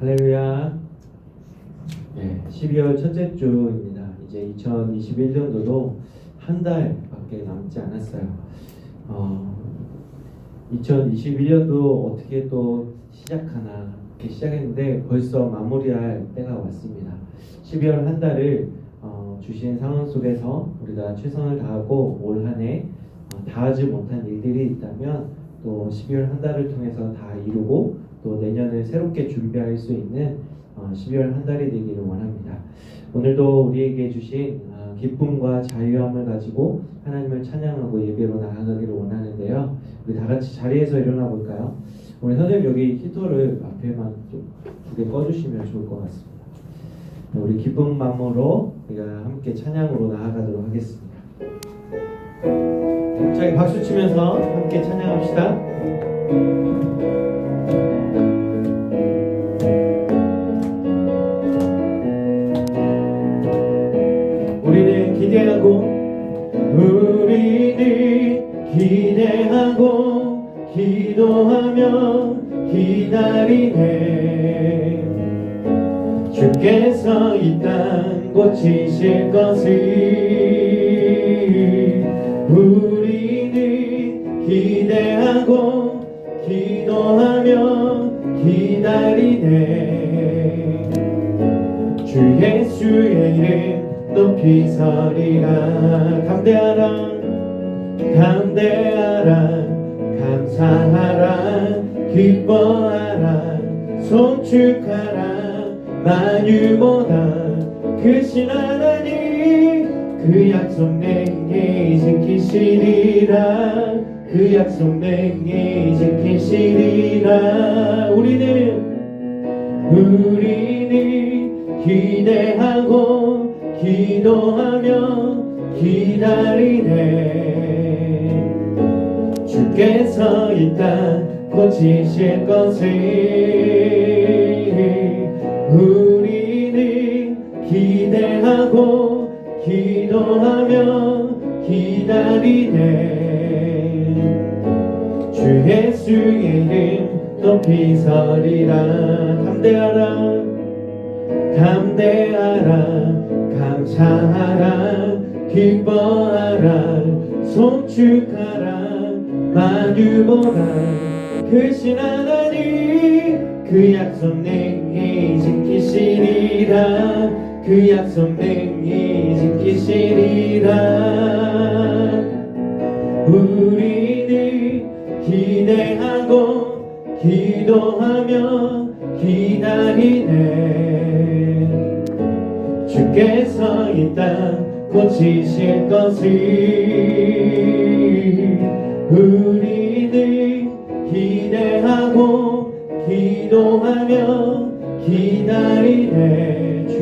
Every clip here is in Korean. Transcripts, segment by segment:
할렐루야. 12월 첫째 주입니다. 이제 2021년도도 한 달밖에 남지 않았어요. 2021년도 어떻게 또 시작하나 이렇게 시작했는데 벌써 마무리할 때가 왔습니다. 12월 한 달을 주신 상황 속에서 우리가 최선을 다하고 올 한 해 다하지 못한 일들이 있다면 또 12월 한 달을 통해서 다 이루고 또 내년을 새롭게 준비할 수 있는 12월 한 달이 되기를 원합니다. 오늘도 우리에게 주신 기쁨과 자유함을 가지고 하나님을 찬양하고 예배로 나아가기를 원하는데요. 우리 다 같이 자리에서 일어나 볼까요? 우리 선생님 여기 히터를 앞에만 좀 두 개 꺼주시면 좋을 것 같습니다. 우리 기쁜 마음으로 우리가 함께 찬양으로 나아가도록 하겠습니다. 저희 박수 치면서 함께 찬양합시다. 우리는 기대하고 기도하며 기다리네. 주께서 이 땅 고치실 것을 우리는 기대하고 기도하며 기다리네. 주 예수의 이름 높이 서리라. 담대하라 감사하라 기뻐하라 송축하라. 만유보다 크신 하나님 그 약속 내게 지키시리라. 그 약속 내게 지키시리라. 우리는 기대하고 기도하며 기다리네. 주께서 이 땅 고치실 것을 우리는 기대하고 기도하며 기다리네. 주 예수의 이름 높이 서리라. 담대하라 감사하라 기뻐하라 송축하라. 만유보다 크신 하나님 그 약속 내게 지키시리라. 그 약속 내게 지키시리라. 우리는 기대하고 기도하며 기다리네. 주께서 이 땅 고치실 것을 우리는 기대하고 기도하며 기다리네. 주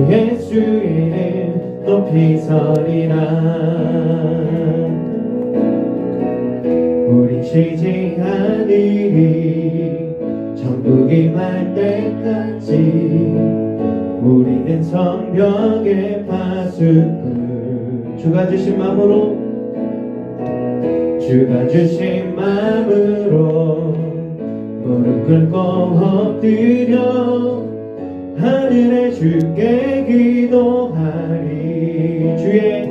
예수의 이름 높이 서리라. 우리 취직하니 천국이 말 때까지 우리는 성벽의 파수꾼. 주가 주신 마음으로 무릎 꿇고 엎드려 하늘의 주께 기도하리. 주의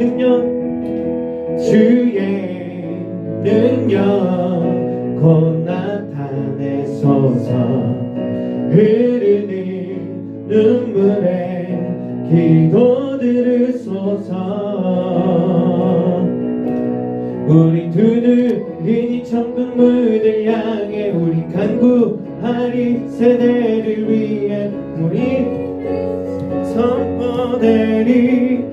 능력 곧 나타내소서. 흐르는 눈물에 기도 들으소서. 우리 두드리니 천국 문을 향해 우리 간구하리. 세대를 위해 우리 선포되리.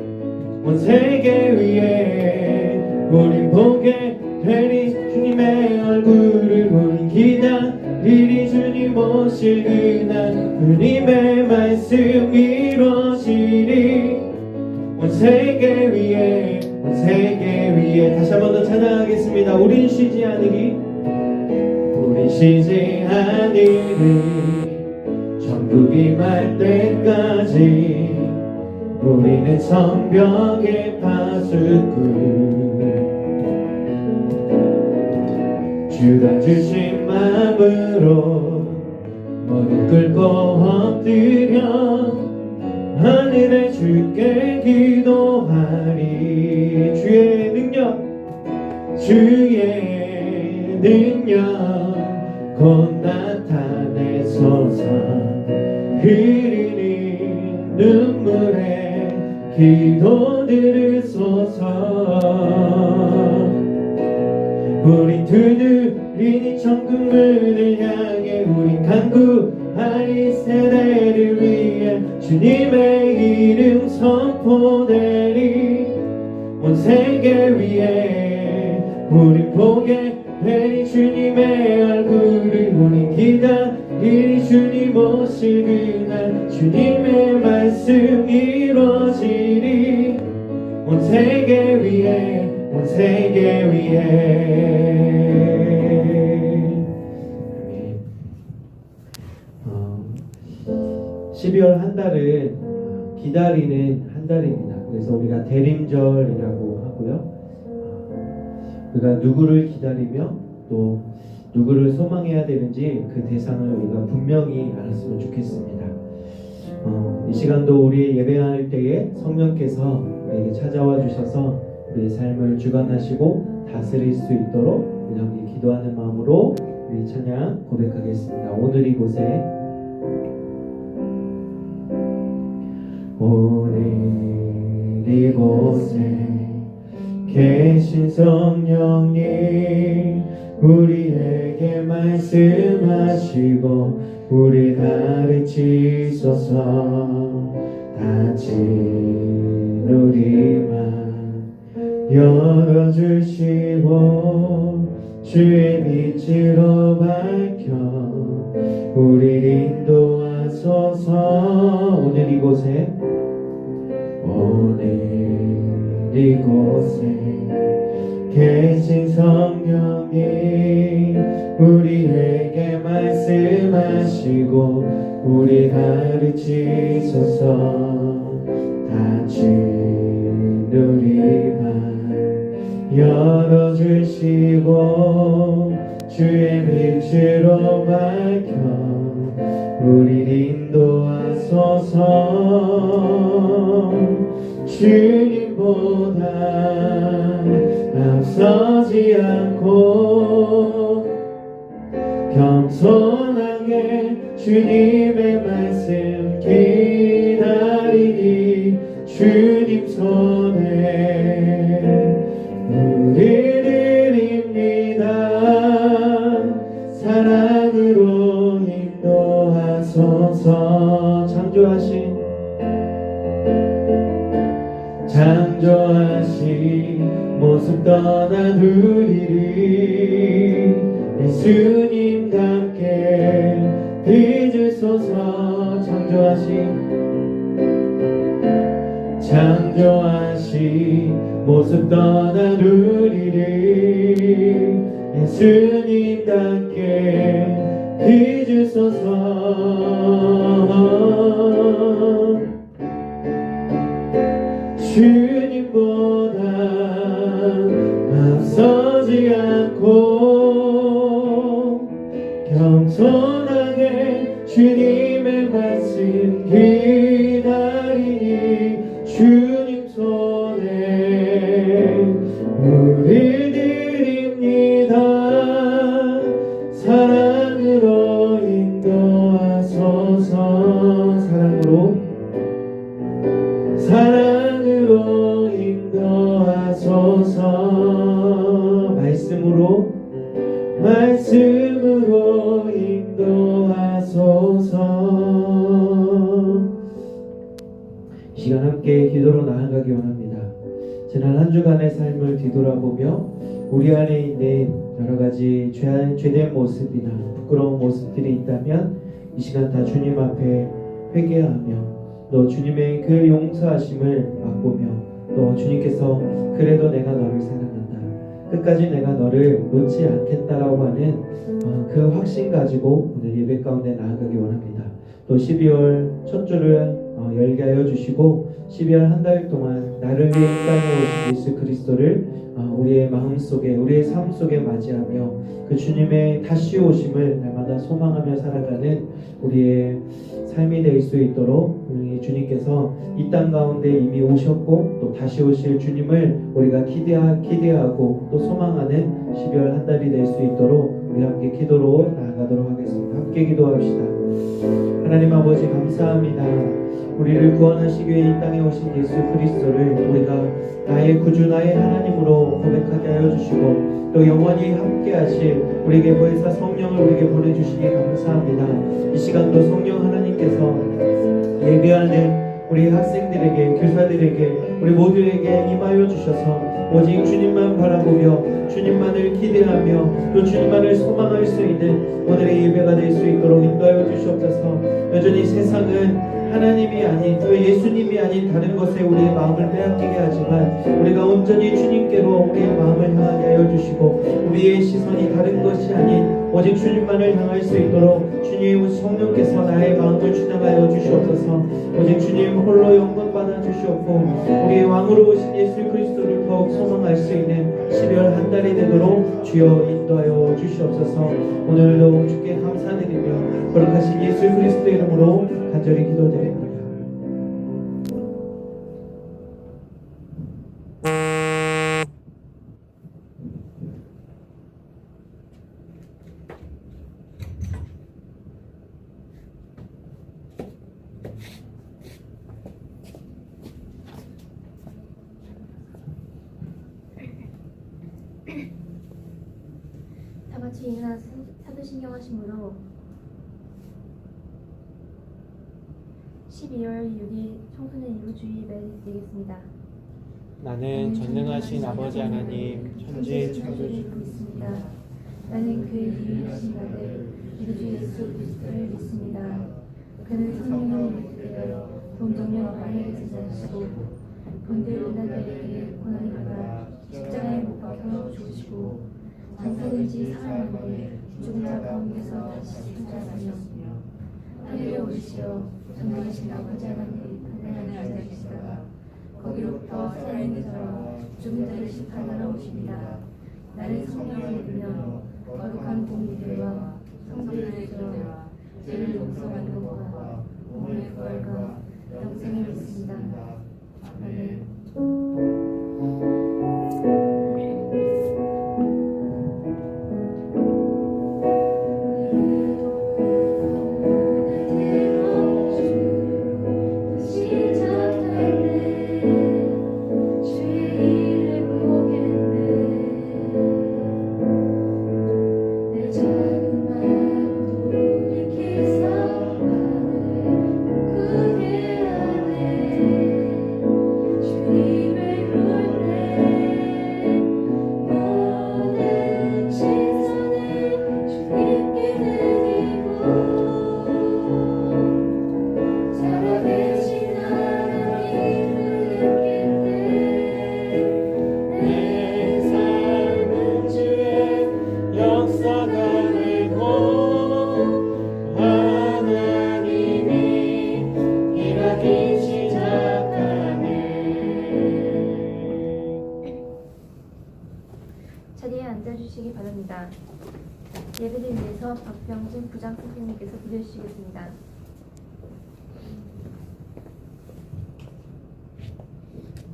온 세계 위에 우리 보게 되리. 주님의 얼굴을 우리 기다리리. 주님 오실 그날 주님의 말씀 이루어지리. 온 세계 위에 다시 한 번 더 찬양하겠습니다. 우린 쉬지 않으리. 천국이 말 때까지 우리는 성벽의 파수꾼. 주가 주신 마음으로 무릎 꿇고 엎드려 하늘에 주께 기도하리. 주의 능력 곧 나타내소서. 흐르는 눈물에 기도 들으소서. 우린 두드리니 천국 문을 향해 우린 간구하리. 세대를 위해 주님의 이름 선포되리. 온 세계 위에 우린 보게 되리 주님의 얼굴을. 우린 기다리리 주님 오실 그날. 주님의 말씀 이루어지리. 온 세계 위에 온 세계 위에. 12월 한 달은 기다리는 한 달입니다. 그래서 우리가 대림절이라고 하고요. 우리가 누구를 기다리며 또 누구를 소망해야 되는지 그 대상을 우리가 분명히 알았으면 좋겠습니다. 이 시간도 우리 예배할 때에 성령께서 우리에게 찾아와 주셔서 우리의 삶을 주관하시고 다스릴 수 있도록 우리 함께 기도하는 마음으로 우리 찬양 고백하겠습니다. 오늘 이곳에 오늘 이곳에 계신 성령님 우리에게 말씀하시고 우리 가르치소서. 닫힌 우리만 열어주시고 주의 빛으로 밝혀 우리 인도하소서. 오늘 이곳에 계신 성령님 우리에게 말씀하시고 우리 가르치소서. 닫힌 우리만 열어주시고 주의 빛으로 밝혀 우리 인도하소서. 주님보다 앞서지 않고 겸손하게 주님의 말씀 기다리니 주님 손에 우리 드립니다. 사랑으로 인도하소서. 창조하신 모습 떠난 우리를 예수님답게 빚으소서. 창조하신 모습 떠난 우리를 예수님답게 빚으소서. 주님보다 앞서지 않고 겸손하게 주님의 말씀 기다리니 주님 손에 우리 드립니다. 사랑으로 인도하소서. 사랑으로 인도하소서. 말씀으로 인도하소서. 이 시간 함께 기도로 나아가기 원합니다. 지난 한 주간의 삶을 뒤돌아보며 우리 안에 있는 여러 가지 죄된 모습이나 부끄러운 모습들이 있다면 이 시간 다 주님 앞에 회개하며 또 주님의 그 용서하심을 맛보며 또 주님께서 그래도 내가 너를 사랑한다, 끝까지 내가 너를 놓지 않겠다라고 하는 그 확신 가지고 오늘 예배 가운데 나아가기 원합니다. 또 12월 첫 주를 열게 하여 주시고 12월 한 달 동안 나를 위해 이 땅에 오신 예수 그리스도를 우리의 마음속에 우리의 삶 속에 맞이하며 그 주님의 다시 오심을 날마다 소망하며 살아가는 우리의 삶이 될 수 있도록 우리 주님께서 이 땅 가운데 이미 오셨고 또 다시 오실 주님을 우리가 기대하고 또 소망하는 12월 한 달이 될 수 있도록 우리 함께 기도로 나아가도록 하겠습니다. 함께 기도합시다. 하나님 아버지 감사합니다. 우리를 구원하시기 위해 이 땅에 오신 예수 그리스도를 우리가 나의 구주 나의 하나님으로 고백하게 하여 주시고 또 영원히 함께 하실 우리에게 보혜사 성령을 우리에게 보내주시기 감사합니다. 이 시간도 성령 하나님께서 예배하는 우리 학생들에게 교사들에게 우리 모두에게 임하여 주셔서 오직 주님만 바라보며 주님만을 기대하며 또 주님만을 소망할 수 있는 오늘의 예배가 될 수 있도록 인도하여 주시옵소서. 여전히 세상은 하나님이 아닌 그 예수님이 아닌 다른 것에 우리의 마음을 빼앗기게 하지만 우리가 온전히 주님께로 우리의 마음을 향하게 하여 주시고 우리의 시선이 다른 것이 아닌 오직 주님만을 향할 수 있도록 주님 성령께서 나의 마음을 주장하여 주시옵소서. 오직 주님 홀로 영광 받아 주시옵고 우리의 왕으로 오신 예수 그리스도를 더욱 소망할 수 있는 12월 한 달이 되도록 주여 인도하여 주시옵소서. 오늘도 주께 감사드리며 거룩하신 예수 그리스도의 이름으로 간절히 기도드립니다. 다같이 일어나 사도신경 하심으로 12월 6일 청소년 일부 주일에 드리겠습니다. 나는 전능하신 아버지 하나님 천지의 창조주를 믿습니다. 나는 그의 유일하신 아들 우리 주 예수 그리스도를 믿습니다. 그는 성령을 믿으려 동정녀 마리아에서 자시고 본들 은하들에게 고난을 받아 십자가에 못 박혀 죽으시고 장사된지 사흘 만에 죽은 자 가운데서 다시 살아나셨으며 하늘에 오르시어 전능하신 아버지 하나님 하늘에 앉아 계시다가 거기로부터 살아있는 자와 죽은 자를 심판하러 오십니다. 나는 성령을 믿으며 거룩한 공의와 성도들의 죄와 죄를 용서하는 것과 몸의 부활과 영생을 믿습니다. 아멘. 자리에 앉아주시기 바랍니다. 예배를 위해서 박병진 부장 선생님께서 기도해주시겠습니다.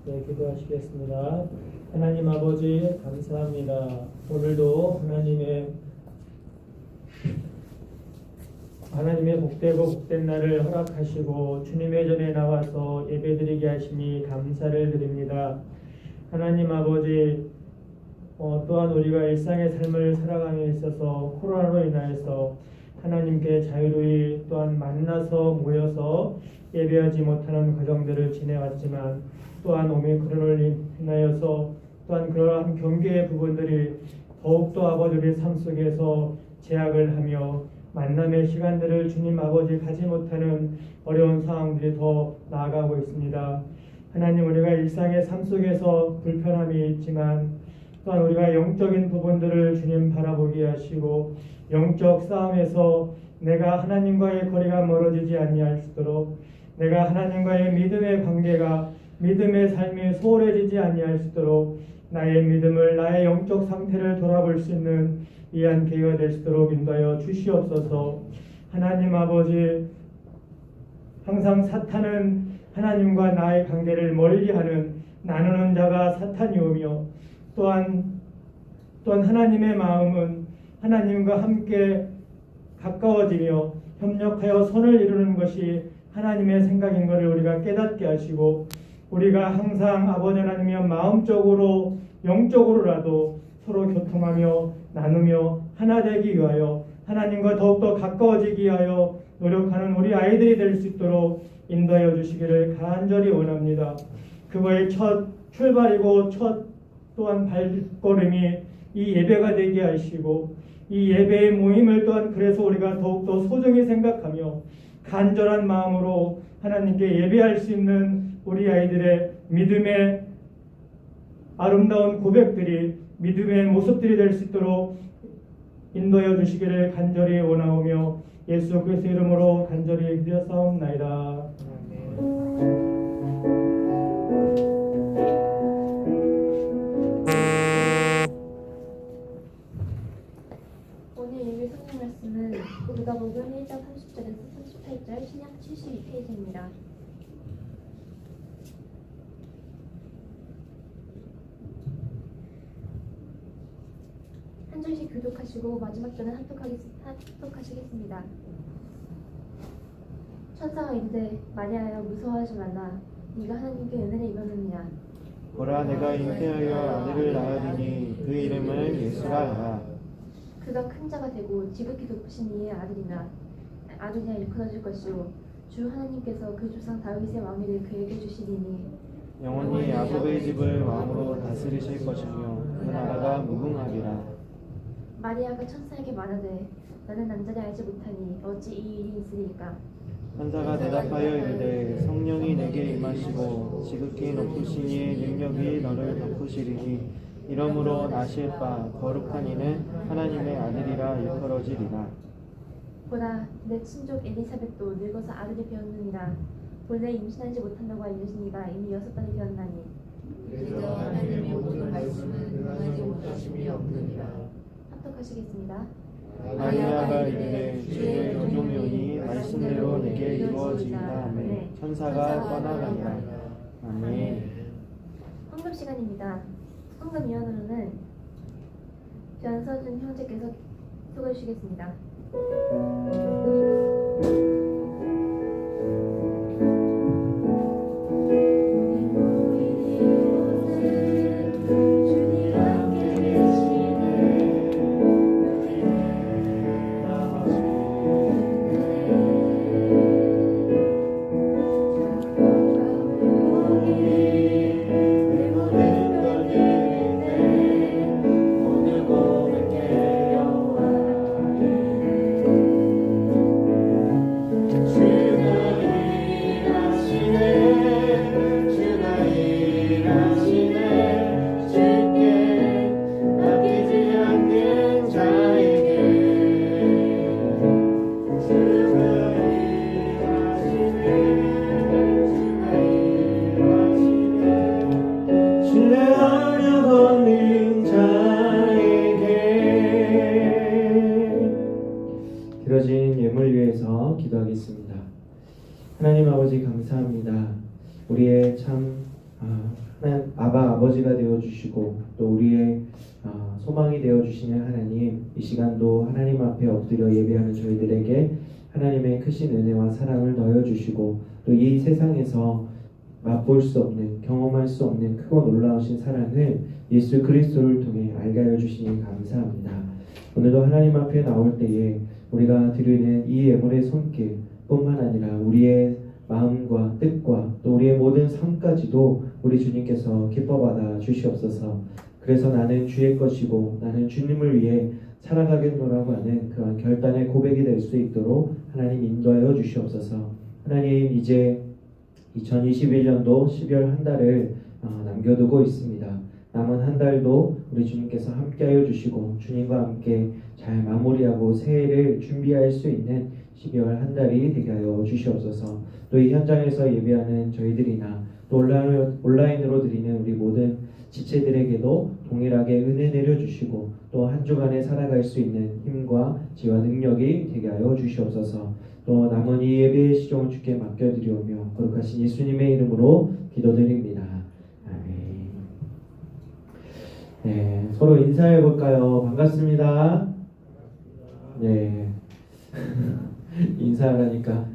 네, 기도하시겠습니다. 하나님 아버지 감사합니다. 오늘도 하나님의 복되고 복된 날을 허락하시고 주님의 전에 나와서 예배드리게 하시니 감사를 드립니다. 하나님 아버지 또한 우리가 일상의 삶을 살아감에 있어서 코로나로 인하여서 하나님께 자유로이 또한 만나서 모여서 예배하지 못하는 과정들을 지내왔지만 또한 오미크론을 인하여서 또한 그러한 경계의 부분들이 더욱더 아버지의 삶 속에서 제약을 하며 만남의 시간들을 주님 아버지 가지 못하는 어려운 상황들이 더 나아가고 있습니다. 하나님 우리가 일상의 삶 속에서 불편함이 있지만 또한 우리가 영적인 부분들을 주님 바라보게 하시고 영적 싸움에서 내가 하나님과의 거리가 멀어지지 아니할 수 있도록 내가 하나님과의 믿음의 관계가 믿음의 삶이 소홀해지지 아니할 수 있도록 나의 믿음을 나의 영적 상태를 돌아볼 수 있는 귀한 기회가 될 수 있도록 인도하여 주시옵소서. 하나님 아버지, 항상 사탄은 하나님과 나의 관계를 멀리하는 나누는 자가 사탄이오며 또한 하나님의 마음은 하나님과 함께 가까워지며 협력하여 선을 이루는 것이 하나님의 생각인 것을 우리가 깨닫게 하시고 우리가 항상 아버지 하나님이여 마음적으로 영적으로라도 서로 교통하며 나누며 하나 되기 위하여 하나님과 더욱더 가까워지기 위하여 노력하는 우리 아이들이 될 수 있도록 인도하여 주시기를 간절히 원합니다. 그거의 첫 출발이고 첫 또한 발걸음이 이 예배가 되게 하시고 이 예배의 모임을 또한 그래서 우리가 더욱더 소중히 생각하며 간절한 마음으로 하나님께 예배할 수 있는 우리 아이들의 믿음의 아름다운 고백들이 믿음의 모습들이 될 수 있도록 인도하여 주시기를 간절히 원하오며 예수 그리스도의 이름으로 간절히 기도하옵나이다. 오늘 읽을 성경 말씀은 누가복음 1장 30절에서 38절 신약 72페이지입니다. 한 절씩 교독하시고 마지막 절은 합독하시겠습니다. 천사가 이르되 마리아여 무서워하지 말라 네가 하나님께 은혜를 입었느니라. 보라 내가 잉태하여 아들을 낳으리니 그 이름을 예수라 하라. 그가 큰 자가 되고 지극히 높으신 이의 아들이라 일컬어질 것이요 주 하나님께서 그 조상 다윗의 왕위를 그에게 주시리니 영원히 야곱의 집을 왕으로 다스리실 것이며 그 나라가 무궁하리라. 마리아가 천사에게 말하되 나는 남자를 알지 못하니 어찌 이 일이 있으리까. 천사가 대답하여 이르되 성령이 내게 임하시고 지극히 높으신 이의 능력이 너를 덮으시리니 이러므로 나실 바 거룩한 이는 하나님의 아들이라 일컬어지리라. 보라 내 친족 엘리사벳도 늙어서 아들이 되었느니라. 본래 임신하지 못한다고 알려지니가 이미 6달이 되었나니 그래서 하나님의 모든 말씀은 응하지 못하심이 없느니라. 합독하시겠습니다. 마리아가 이르되 주의 종종이오니 말씀대로 내게 이루어지이다 하매 천사가 떠나가니라. 아멘. 헌금 시간입니다. 헌금위원으로는 변서준 형제께서 수고해 주시겠습니다. 드려진 예물 위해서 기도하겠습니다. 하나님 아버지 감사합니다. 우리의 참 하나님 아버지가 되어주시고 또 우리의 소망이 되어주시는 하나님, 이 시간도 하나님 앞에 엎드려 예배하는 저희들에게 하나님의 크신 은혜와 사랑을 더해주시고 또 이 세상에서 맛볼 수 없는, 경험할 수 없는 크고 놀라우신 사랑을 예수 그리스도를 통해 알게 하여 주시니 감사합니다. 오늘도 하나님 앞에 나올 때에 우리가 드리는 이 예물의 손길 뿐만 아니라 우리의 마음과 뜻과 또 우리의 모든 삶까지도 우리 주님께서 기뻐받아 주시옵소서. 그래서 나는 주의 것이고 나는 주님을 위해 살아가겠노라고 하는 그런 결단의 고백이 될 수 있도록 하나님 인도하여 주시옵소서. 하나님, 이제 2021년도 12월 한 달을 남겨두고 있습니다. 남은 한 달도 우리 주님께서 함께하여 주시고 주님과 함께 잘 마무리하고 새해를 준비할 수 있는 12월 한 달이 되게 하여 주시옵소서. 또 이 현장에서 예배하는 저희들이나 또 온라인으로 드리는 우리 모든 지체들에게도 동일하게 은혜 내려주시고 또 한 주간에 살아갈 수 있는 힘과 지혜와 능력이 되게 하여 주시옵소서. 또 남은 이 예배의 시종을 주께 맡겨드리오며 거룩하신 예수님의 이름으로 기도드립니다. 아멘. 네, 서로 인사해 볼까요? 반갑습니다. 네, 인사하라니까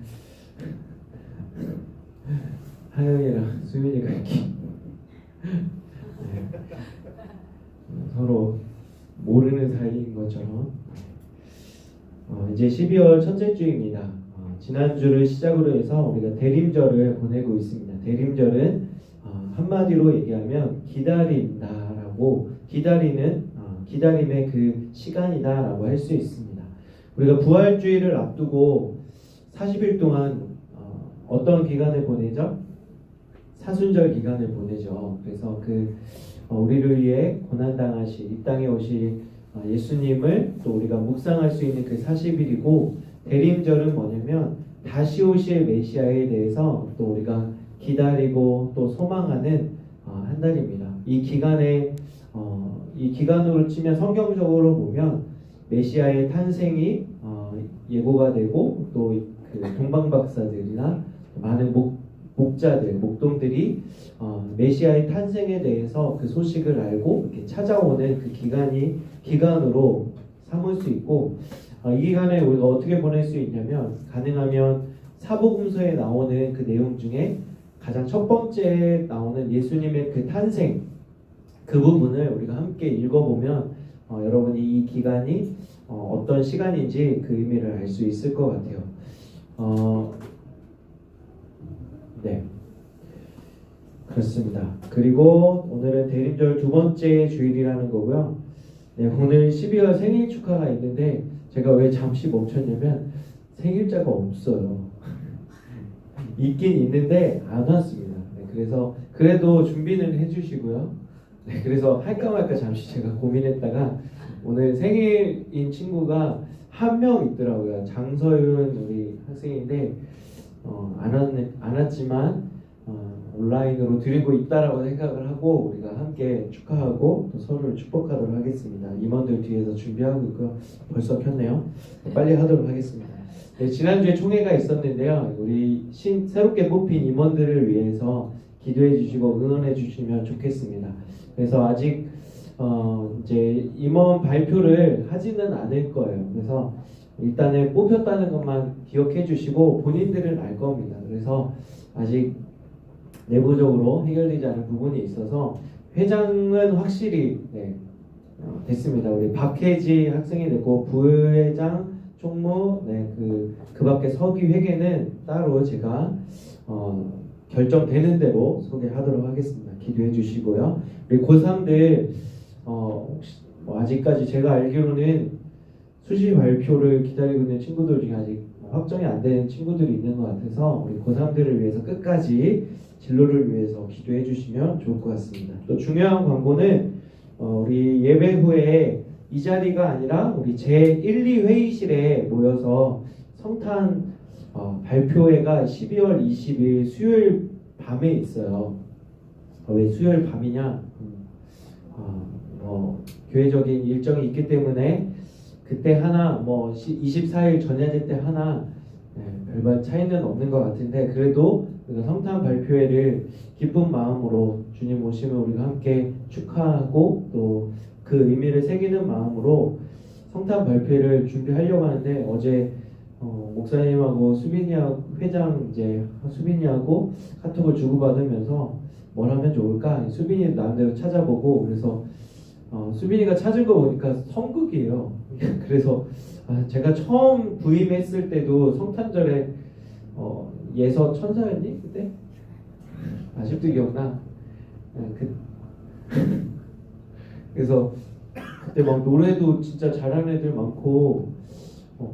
하영이랑 수민이가 이렇게 네, 서로 모르는 사이인 것처럼 이제 12월 첫째 주입니다. 지난주를 시작으로 해서 우리가 대림절을 보내고 있습니다. 대림절은 한마디로 얘기하면 기다린다라고 기다림의 그 시간이다라고 할 수 있습니다. 우리가 부활주의를 앞두고 40일 동안 어떤 기간을 보내죠? 사순절 기간을 보내죠. 그래서 우리를 위해 고난당하실 이 땅에 오실 예수님을 또 우리가 묵상할 수 있는 그 40일이고 대림절은 뭐냐면 다시 오실 메시아에 대해서 또 우리가 기다리고 또 소망하는 한 달입니다. 이 기간으로 치면 성경적으로 보면 메시아의 탄생이 예고가 되고 또 그 동방박사들이나 많은 목동들이 메시아의 탄생에 대해서 그 소식을 알고 이렇게 찾아오는 그 기간으로 삼을 수 있고 이 기간에 우리가 어떻게 보낼 수 있냐면 가능하면 사복음서에 나오는 그 내용 중에 가장 첫 번째 나오는 예수님의 그 탄생 그 부분을 우리가 함께 읽어보면 여러분이 이 기간이 어떤 시간인지 그 의미를 알 수 있을 것 같아요. 네, 그렇습니다. 그리고 오늘은 대림절 두 번째 주일이라는 거고요. 네, 오늘 12월 생일 축하가 있는데 제가 왜 잠시 멈췄냐면 생일자가 없어요. 있긴 있는데 안 왔습니다. 네, 그래서 그래도 준비는 해주시고요. 네, 그래서 할까 말까 잠시 제가 고민했다가 오늘 생일인 친구가 한 명 있더라고요. 장서윤 우리 학생인데 안 왔지만 온라인으로 드리고 있다라고 생각을 하고 우리가 함께 축하하고 또 서로를 축복하도록 하겠습니다. 임원들 뒤에서 준비하고 있고요. 벌써 켰네요. 빨리 하도록 하겠습니다. 네, 지난주에 총회가 있었는데요. 우리 새롭게 뽑힌 임원들을 위해서 기도해 주시고 응원해 주시면 좋겠습니다. 그래서 아직 이제 임원 발표를 하지는 않을 거예요. 그래서 일단은 뽑혔다는 것만 기억해 주시고 본인들은 알 겁니다. 그래서 아직 내부적으로 해결되지 않은 부분이 있어서 회장은 확실히 됐습니다. 우리 박혜지 학생이 됐고 부회장, 총무, 그 밖에 서기 회계는 따로 제가 결정되는 대로 소개하도록 하겠습니다. 기도해 주시고요. 우리 고3들 혹시 아직까지 제가 알기로는 수시 발표를 기다리고 있는 친구들 중에 아직 확정이 안 되는 친구들이 있는 것 같아서 우리 고3들을 위해서 끝까지 진로를 위해서 기도해 주시면 좋을 것 같습니다. 또 중요한 광고는 우리 예배 후에 이 자리가 아니라 우리 제1, 2회의실에 모여서 성탄 발표회가 12월 20일 수요일 밤에 있어요. 왜 수요일 밤이냐? 교회적인 일정이 있기 때문에 그때 하나 24일 전야제 때 하나 별반 차이는 없는 것 같은데 그래도 우리가 성탄 발표회를 기쁜 마음으로 주님 오시면 우리가 함께 축하하고 또 그 의미를 새기는 마음으로 성탄 발표회를 준비하려고 하는데 어제 목사님하고 수빈이하고 회장 이제 수빈이하고 카톡을 주고받으면서 뭘 하면 좋을까? 수빈이 나름대로 찾아보고 그래서 수빈이가 찾은 거 보니까 성극이에요. 그래서 제가 처음 부임했을 때도 성탄절에 예서 천사였니? 그때? 아직도 기억나? 그래서 그때 막 노래도 진짜 잘하는 애들 많고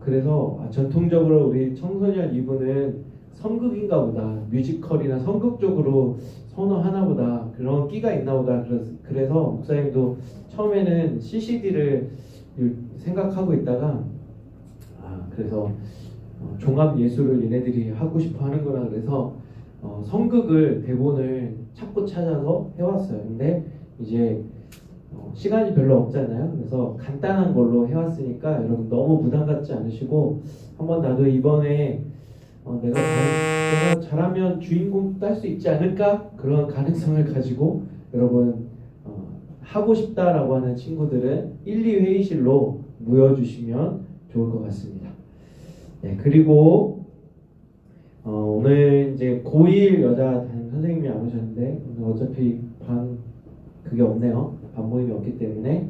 그래서 전통적으로 우리 청소년 이브는 성극인가 보다 뮤지컬이나 성극 쪽으로 선호하나 보다 그런 끼가 있나 보다 그래서 목사님도 처음에는 CCD를 생각하고 있다가 그래서 종합 예술을 얘네들이 하고 싶어 하는구나 그래서 성극을 대본을 찾고 찾아서 해왔어요. 근데 이제 시간이 별로 없잖아요. 그래서 간단한 걸로 해왔으니까 여러분 너무 부담 갖지 않으시고 한번 나도 이번에 내가 잘하면 주인공 딸 수 있지 않을까 그런 가능성을 가지고 여러분 하고 싶다라고 하는 친구들은 1, 2회의실로 모여주시면 좋을 것 같습니다. 네, 그리고 오늘 이제 고1 여자 담임 선생님이 안 오셨는데 오늘 어차피 그게 없네요. 반 모임이 없기 때문에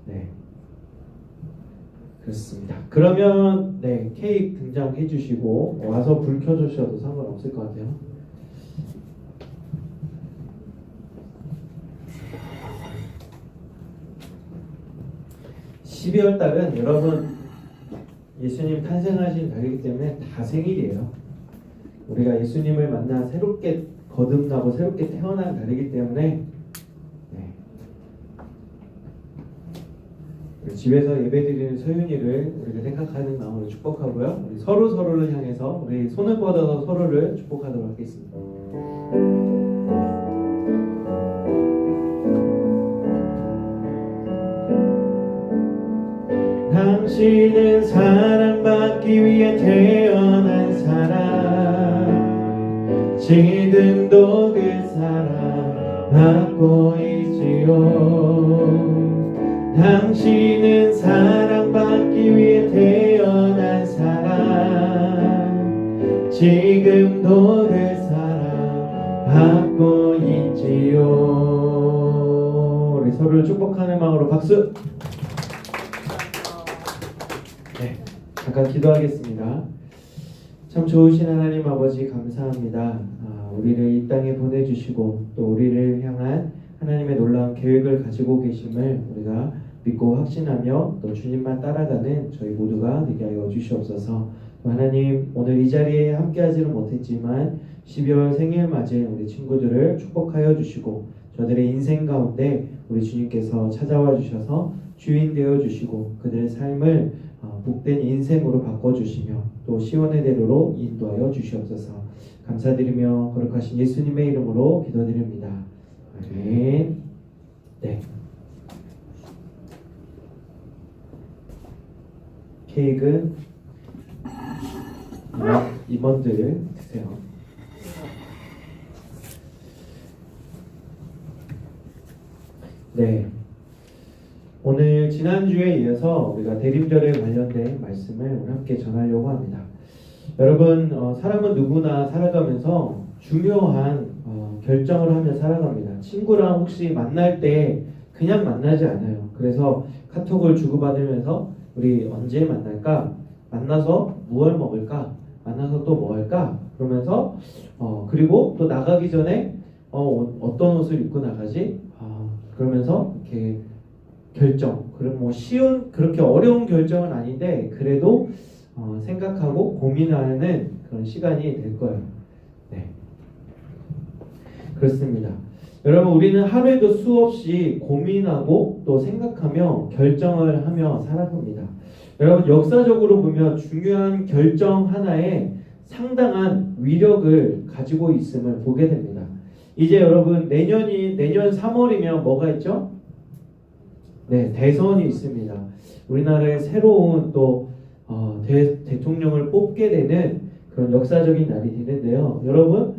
네 그렇습니다. 그러면 네 케이크 등장해 주시고 와서 불 켜주셔도 상관없을 것 같아요. (12월) 달은 여러분 예수님 탄생하신 달이기 때문에 다 생일이에요. 우리가 예수님을 만나 새롭게 거듭나고 새롭게 태어난 달이기 때문에 집에서 예배드리는 소윤이를 우리가 생각하는 마음으로 축복하고요. 우리 서로를 향해서 우리 손을 뻗어서 서로를 축복하도록 하겠습니다. 당신은 사랑받기 위해 태어난 사람, 지금도 그 사랑 받고 있지요. 당신은 사랑받기 위해 태어난 사람, 지금도 그 사랑 받고 있지요. 우리 서로를 축복하는 마음으로 박수. 네, 잠깐 기도하겠습니다. 참 좋으신 하나님 아버지 감사합니다. 우리를 이 땅에 보내주시고 또 우리를 향한 하나님의 놀라운 계획을 가지고 계심을 우리가 믿고 확신하며 또 주님만 따라가는 저희 모두가 되게 하여 주시옵소서. 하나님 오늘 이 자리에 함께하지는 못했지만 12월 생일 맞은 우리 친구들을 축복하여 주시고 저들의 인생 가운데 우리 주님께서 찾아와 주셔서 주인 되어 주시고 그들의 삶을 복된 인생으로 바꿔주시며 또 시온의 대로로 인도하여 주시옵소서. 감사드리며 거룩하신 예수님의 이름으로 기도드립니다. 아멘. 네. 케이크는 임원들 드세요. 네. 오늘 지난주에 이어서 우리가 대림절에 관련된 말씀을 함께 전하려고 합니다. 여러분 사람은 누구나 살아가면서 중요한 결정을 하며 살아갑니다. 친구랑 혹시 만날 때 그냥 만나지 않아요. 그래서 카톡을 주고받으면서 우리 언제 만날까? 만나서 무얼 먹을까? 만나서 또 뭐 할까? 그러면서 그리고 또 나가기 전에 어떤 옷을 입고 나가지? 그러면서 이렇게 결정. 그럼 뭐 쉬운 그렇게 어려운 결정은 아닌데 그래도 생각하고 고민하는 그런 시간이 될 거예요. 네. 그렇습니다. 여러분 우리는 하루에도 수없이 고민하고 또 생각하며 결정을 하며 살아갑니다. 여러분 역사적으로 보면 중요한 결정 하나에 상당한 위력을 가지고 있음을 보게 됩니다. 이제 여러분 내년 3월이면 뭐가 있죠? 네, 대선이 있습니다. 우리나라의 새로운 또 대통령을 뽑게 되는 그런 역사적인 날이 되는데요. 여러분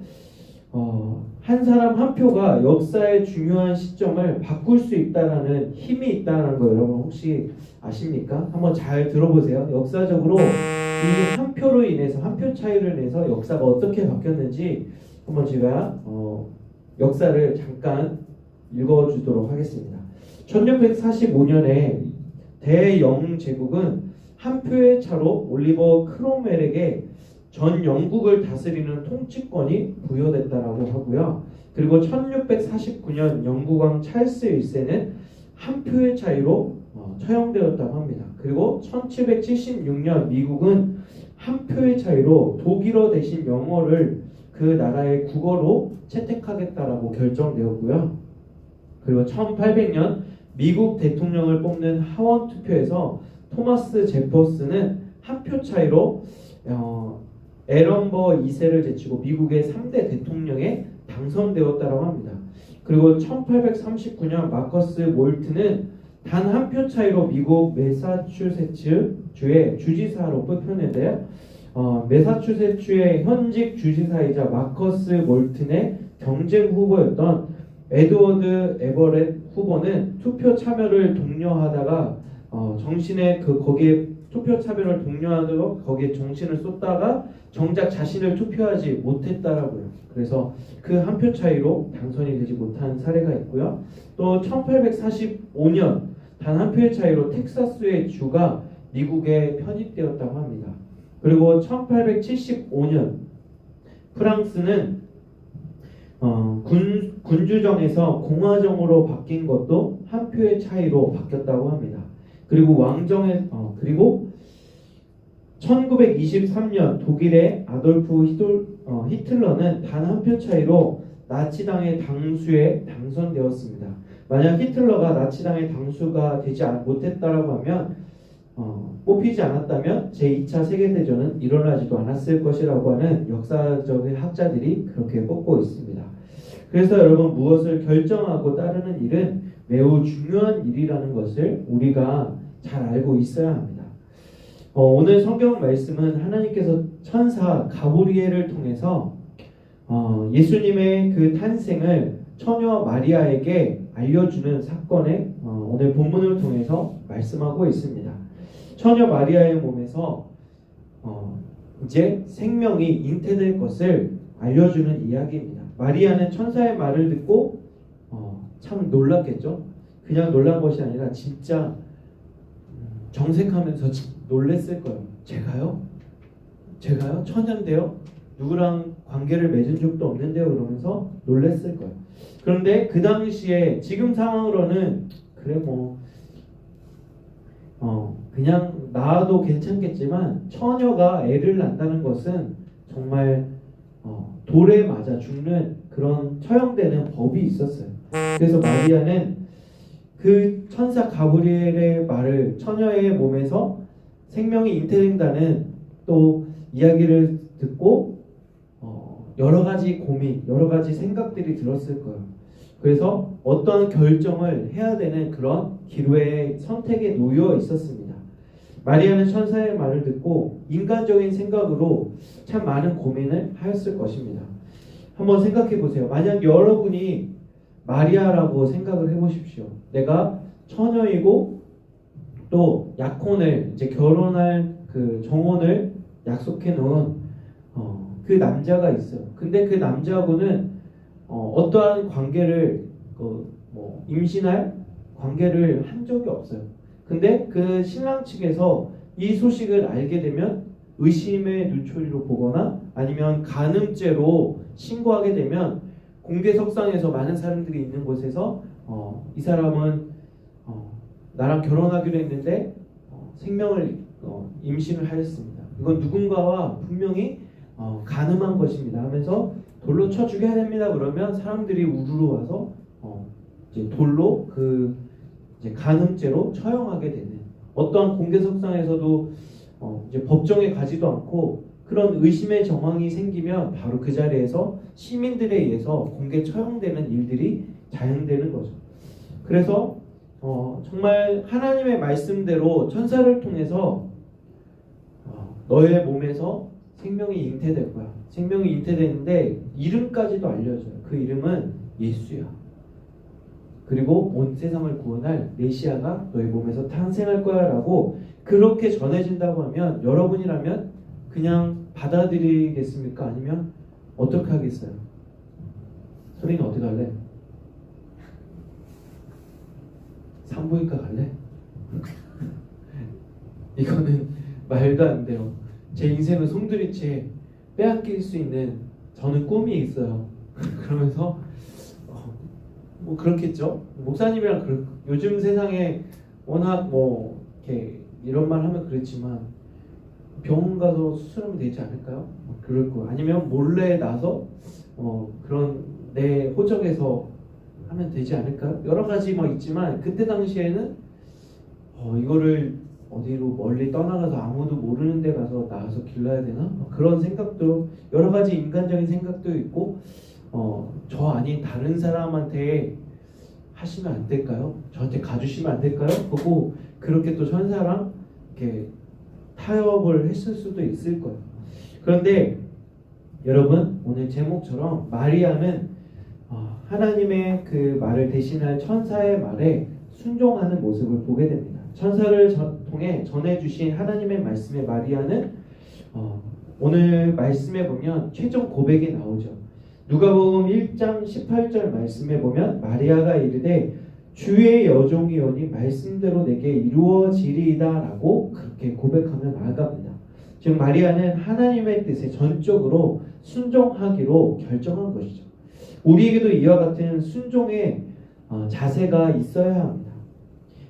한 사람 한 표가 역사의 중요한 시점을 바꿀 수 있다라는 힘이 있다는 거 여러분 혹시 아십니까? 한번 잘 들어보세요. 역사적으로 이 한 표로 인해서 한 표 차이를 내서 역사가 어떻게 바뀌었는지 한번 제가 역사를 잠깐 읽어주도록 하겠습니다. 1645년에 대영제국은 한 표의 차로 올리버 크롬웰에게 전 영국을 다스리는 통치권이 부여됐다라고 하고요. 그리고 1649년 영국왕 찰스 1세는 한 표의 차이로 처형되었다고 합니다. 그리고 1776년 미국은 한 표의 차이로 독일어 대신 영어를 그 나라의 국어로 채택하겠다라고 결정되었고요. 그리고 1800년 미국 대통령을 뽑는 하원 투표에서 토마스 제퍼슨은 한 표 차이로 에런버 2세를 제치고 미국의 3대 대통령에 당선되었다고 합니다. 그리고 1839년 마커스 몰트는 단 한 표 차이로 미국 매사추세츠 주의 주지사로 뽑혔는데요. 매사추세츠의 현직 주지사이자 마커스 몰튼의 경쟁 후보였던 에드워드 에버렛 후보는 투표 참여를 독려하다가 거기에 투표 참여를 독려하다가 거기에 정신을 쏟다가 정작 자신을 투표하지 못했다라고요. 그래서 그 한 표 차이로 당선이 되지 못한 사례가 있고요. 또 1845년 단 한 표의 차이로 텍사스의 주가 미국에 편입되었다고 합니다. 그리고 1875년 프랑스는 군주정에서 공화정으로 바뀐 것도 한 표의 차이로 바뀌었다고 합니다. 그리고 그리고 1923년 독일의 아돌프 히틀러는 단 한 표 차이로 나치당의 당수에 당선되었습니다. 만약 히틀러가 나치당의 당수가 되지 못했다라고 하면 뽑히지 않았다면 제2차 세계대전은 일어나지도 않았을 것이라고 하는 역사적인 학자들이 그렇게 뽑고 있습니다. 그래서 여러분, 무엇을 결정하고 따르는 일은 매우 중요한 일이라는 것을 우리가 잘 알고 있어야 합니다. 오늘 성경 말씀은 하나님께서 천사 가브리엘을 통해서 예수님의 그 탄생을 처녀 마리아에게 알려주는 사건에 오늘 본문을 통해서 말씀하고 있습니다. 처녀 마리아의 몸에서 이제 생명이 잉태될 것을 알려주는 이야기입니다. 마리아는 천사의 말을 듣고 참 놀랐겠죠. 그냥 놀란 것이 아니라 진짜 정색하면서 놀랬을 거예요. 제가요? 처녀인데요? 누구랑 관계를 맺은 적도 없는데요? 그러면서 놀랬을 거예요. 그런데 그 당시에 지금 상황으로는 그래 그냥 낳아도 괜찮겠지만 처녀가 애를 낳는다는 것은 정말 돌에 맞아 죽는 그런 처형되는 법이 있었어요. 그래서 마리아는 그 천사 가브리엘의 말을, 처녀의 몸에서 생명이 잉태된다는 또 이야기를 듣고 여러 가지 고민, 여러 가지 생각들이 들었을 거예요. 그래서 어떤 결정을 해야 되는 그런 기로의 선택에 놓여 있었습니다. 마리아는 천사의 말을 듣고 인간적인 생각으로 참 많은 고민을 하였을 것입니다. 한번 생각해 보세요. 만약 여러분이 마리아라고 생각을 해보십시오. 내가 처녀이고 또 약혼을, 이제 결혼할 그 정혼을 약속해 놓은 그 남자가 있어요. 근데 그 남자하고는 어떠한 관계를 임신할 관계를 한 적이 없어요. 근데 그 신랑 측에서 이 소식을 알게 되면 의심의 눈초리로 보거나 아니면 간음죄로 신고하게 되면 공개석상에서 많은 사람들이 있는 곳에서 이 사람은 나랑 결혼하기로 했는데 생명을 임신을 하였습니다. 이건 누군가와 분명히 간음한 것입니다 하면서 돌로 쳐 죽여야 됩니다. 그러면 사람들이 우르르 와서 이제 돌로 이제 간음죄로 처형하게 되는, 어떠한 공개석상에서도 이제 법정에 가지도 않고 그런 의심의 정황이 생기면 바로 그 자리에서 시민들에 의해서 공개 처형되는 일들이 자행되는 거죠. 그래서 정말 하나님의 말씀대로 천사를 통해서 너의 몸에서 생명이 잉태될 거야. 생명이 잉태되는데 이름까지도 알려줘요. 그 이름은 예수야. 그리고 온 세상을 구원할 메시아가 너의 몸에서 탄생할 거야 라고 그렇게 전해진다고 하면 여러분이라면 그냥 받아들이겠습니까? 아니면 어떻게 하겠어요? 소리는 어떻게 할래? 산부인과 갈래? 이거는 말도 안 돼요. 제 인생은 송두리째 빼앗길 수 있는 저는 꿈이 있어요. 그러면서 뭐 그렇겠죠. 목사님이랑 요즘 세상에 워낙 이렇게 이런 말 하면 그렇지만 병원 가서 수술하면 되지 않을까요? 그럴 거. 아니면 몰래 나서 그런 내 호적에서 하면 되지 않을까요? 여러 가지 뭐 있지만 그때 당시에는 이거를 어디로 멀리 떠나가서 아무도 모르는 데 가서 나가서 길러야 되나? 그런 생각도 여러 가지 인간적인 생각도 있고 저 아닌 다른 사람한테 하시면 안 될까요? 저한테 가주시면 안 될까요? 하고 그렇게 또 천사랑 이렇게 타협을 했을 수도 있을 거예요. 그런데 여러분 오늘 제목처럼 마리아는 하나님의 그 말을 대신할 천사의 말에 순종하는 모습을 보게 됩니다. 천사를 통해 전해주신 하나님의 말씀에 마리아는 오늘 말씀에 보면 최종 고백이 나오죠. 누가복음 1장 18절 말씀에 보면 마리아가 이르되 주의 여종이오니 말씀대로 내게 이루어지리이다 라고 그렇게 고백하며 나아갑니다. 즉 마리아는 하나님의 뜻에 전적으로 순종하기로 결정한 것이죠. 우리에게도 이와 같은 순종의 자세가 있어야 합니다.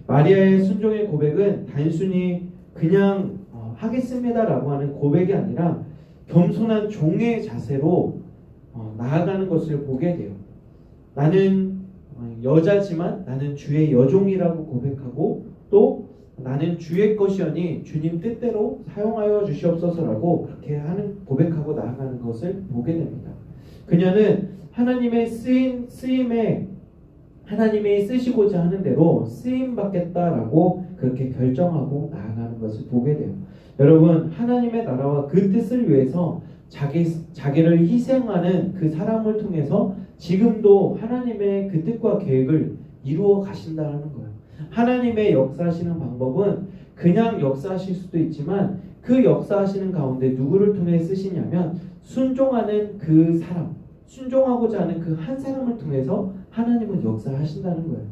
마리아의 순종의 고백은 단순히 그냥 하겠습니다라고 하는 고백이 아니라 겸손한 종의 자세로 나아가는 것을 보게 돼요. 나는 여자지만 나는 주의 여종이라고 고백하고 또 나는 주의 것이오니 주님 뜻대로 사용하여 주시옵소서라고 그렇게 하는 고백하고 나아가는 것을 보게 됩니다. 그녀는 하나님의 쓰임에 하나님이 쓰시고자 하는 대로 쓰임 받겠다라고 그렇게 결정하고 나아가는 것을 보게 돼요. 여러분 하나님의 나라와 그 뜻을 위해서 자기를 희생하는 그 사람을 통해서 지금도 하나님의 그 뜻과 계획을 이루어 가신다는 거예요. 하나님의 역사하시는 방법은 그냥 역사하실 수도 있지만 그 역사하시는 가운데 누구를 통해 쓰시냐면 순종하는 그 사람, 순종하고자 하는 그 한 사람을 통해서 하나님은 역사하신다는 거예요.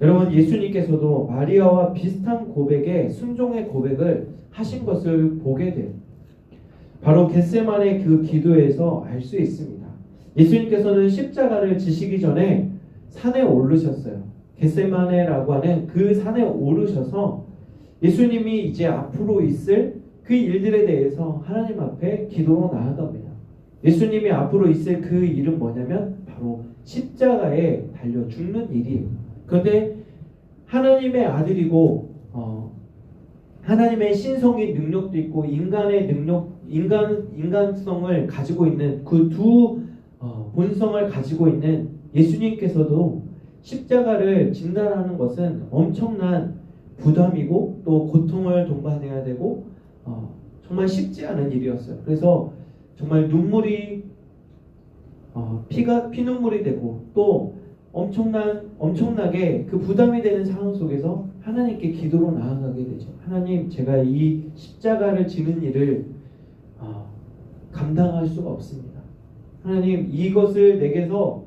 여러분 예수님께서도 마리아와 비슷한 고백에 순종의 고백을 하신 것을 보게 돼요. 바로 겟세마네 그 기도에서 알 수 있습니다. 예수님께서는 십자가를 지시기 전에 산에 오르셨어요. 겟세마네라고 하는 그 산에 오르셔서 예수님이 이제 앞으로 있을 그 일들에 대해서 하나님 앞에 기도로 나아갑니다. 예수님이 앞으로 있을 그 일은 뭐냐면 바로 십자가에 달려 죽는 일이에요. 그런데 하나님의 아들이고 하나님의 신성의 능력도 있고 인간의 능력, 인간성을 가지고 있는 그 두 본성을 가지고 있는 예수님께서도 십자가를 진단하는 것은 엄청난 부담이고 또 고통을 동반해야 되고 정말 쉽지 않은 일이었어요. 그래서 정말 눈물이 피눈물이 되고 또 엄청나게 그 부담이 되는 상황 속에서 하나님께 기도로 나아가게 되죠. 하나님, 제가 이 십자가를 지는 일을 감당할 수가 없습니다. 하나님, 이것을 내게서